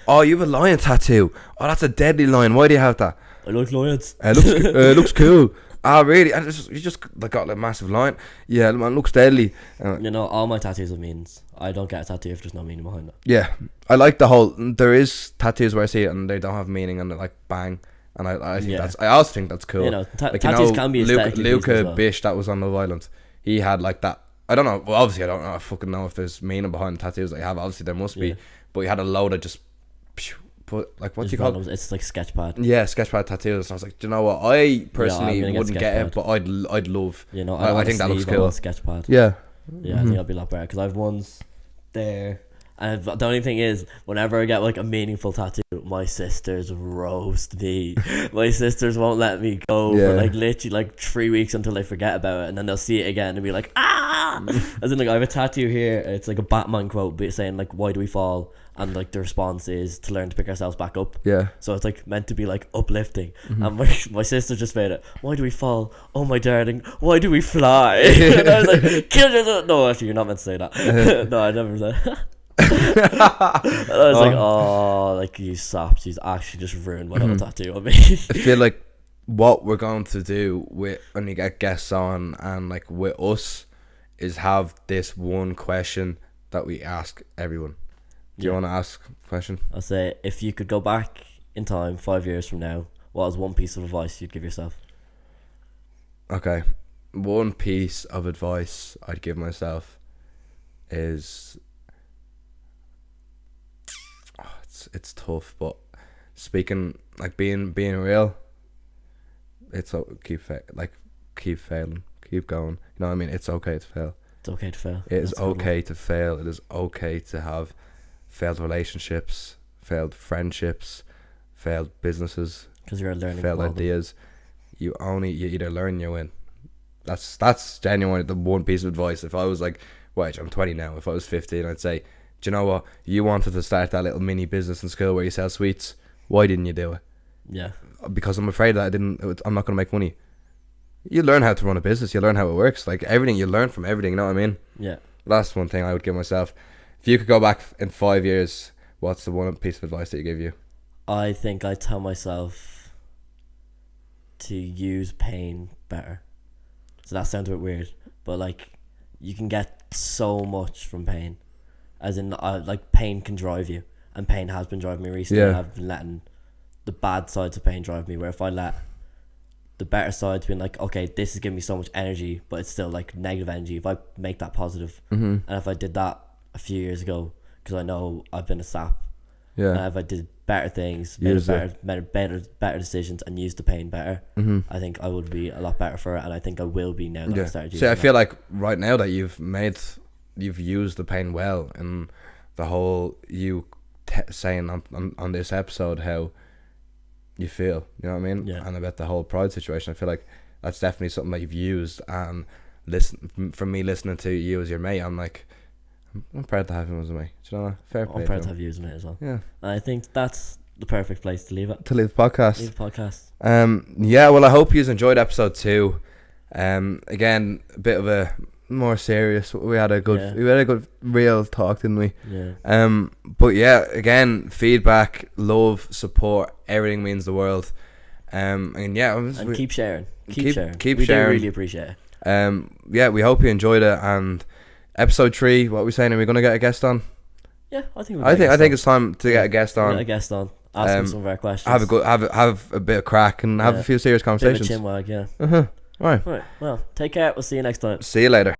Oh, you have a lion tattoo. Oh, that's a deadly lion. Why do you have that? I like lions. It looks cool. Ah, really? And you just got a massive line. Yeah, man, looks deadly. You know, all my tattoos have meanings. I don't get a tattoo if there's no meaning behind it. Yeah, I like the whole. There is tattoos where I see it and they don't have meaning and they're like bang. And I think I also think that's cool. You know, tattoos can be aesthetically Luca well. Bish, that was on Love Island. He had like that. I don't know. Well, obviously, I don't know. I fucking know if there's meaning behind the tattoos they have. Obviously, there must be. But he had a load of just put like what do you call it? It's like sketchpad. Yeah, sketchpad tattoos. And I was like, do you know what? I personally wouldn't get it, but I'd love. You know, I think that looks cool. Sketchpad. Yeah. Yeah, I think that'd be a lot better because I've ones there. And the only thing is, whenever I get like a meaningful tattoo, my sisters roast me. My sisters won't let me go for like literally like 3 weeks until they forget about it, and then they'll see it again and be like, ah! As in, like, I have a tattoo here. It's like a Batman quote saying like, "Why do we fall?" And like the response is to learn to pick ourselves back up. Yeah. So it's like meant to be like uplifting. And my sister just made it. Why do we fall? Oh my darling. Why do we fly? And I was like, kill yourself. No, actually, you're not meant to say that. No, I never said. And I was like, oh, like you saps, he's actually just ruined my little tattoo on me. I feel like what we're going to do with when you get guests on and like with us is have this one question that we ask everyone. Do you want to ask a question? I'll say, if you could go back in time 5 years from now, what is one piece of advice you'd give yourself? Okay, one piece of advice I'd give myself is, it's tough, but speaking like being real, it's keep failing, keep going. You know what I mean? It's okay to fail. It's okay to fail. It is okay to fail. It is okay to have failed relationships, failed friendships, failed businesses, because you're learning failed ideas. You either learn, you win. That's genuinely the one piece of advice. If I was like, wait, I'm 20 now. If I was 15, I'd say, do you know what? You wanted to start that little mini business in school where you sell sweets. Why didn't you do it? Yeah. Because I'm afraid that I'm not going to make money. You learn how to run a business. You learn how it works. Like everything, you learn from everything. You know what I mean? Yeah. That's one thing I would give myself. If you could go back in 5 years, what's the one piece of advice that you give you? I think I tell myself to use pain better. So that sounds a bit weird, but like you can get so much from pain. As in, like pain can drive you, and pain has been driving me recently. Yeah. I've been letting the bad sides of pain drive me. Where if I let the better sides being like, okay, this is giving me so much energy, but it's still like negative energy. If I make that positive, and if I did that a few years ago, because I know I've been a sap, and if I did better things, better decisions, and used the pain better, I think I would be a lot better for it, and I think I will be now that I started using See, I it. feel like right now that you've used the pain well, and the whole saying on this episode how you feel, you know what I mean, and about the whole pride situation, I feel like that's definitely something that you've used. And from me listening to you as your mate, I'm like, I'm proud to have him as a mate. Do you know, fair play. I'm proud to have you as a mate as well. Yeah, and I think that's the perfect place to leave it. To leave the podcast. Yeah, well, I hope you enjoyed episode 2. Again, a bit of a more serious. We had a good real talk, didn't we? Yeah. But yeah, again, feedback, love, support, everything means the world. And yeah, and keep sharing. Keep sharing. We do really appreciate it. Yeah, we hope you enjoyed it. And episode 3, what are we saying? Are we gonna get a guest on? Yeah, I think it's time to get a guest on. Get a guest on. Ask him some of our questions. Have a bit of crack and have a few serious conversations. Bit of a chinwag, yeah. Right. Well, take care. We'll see you next time. See you later.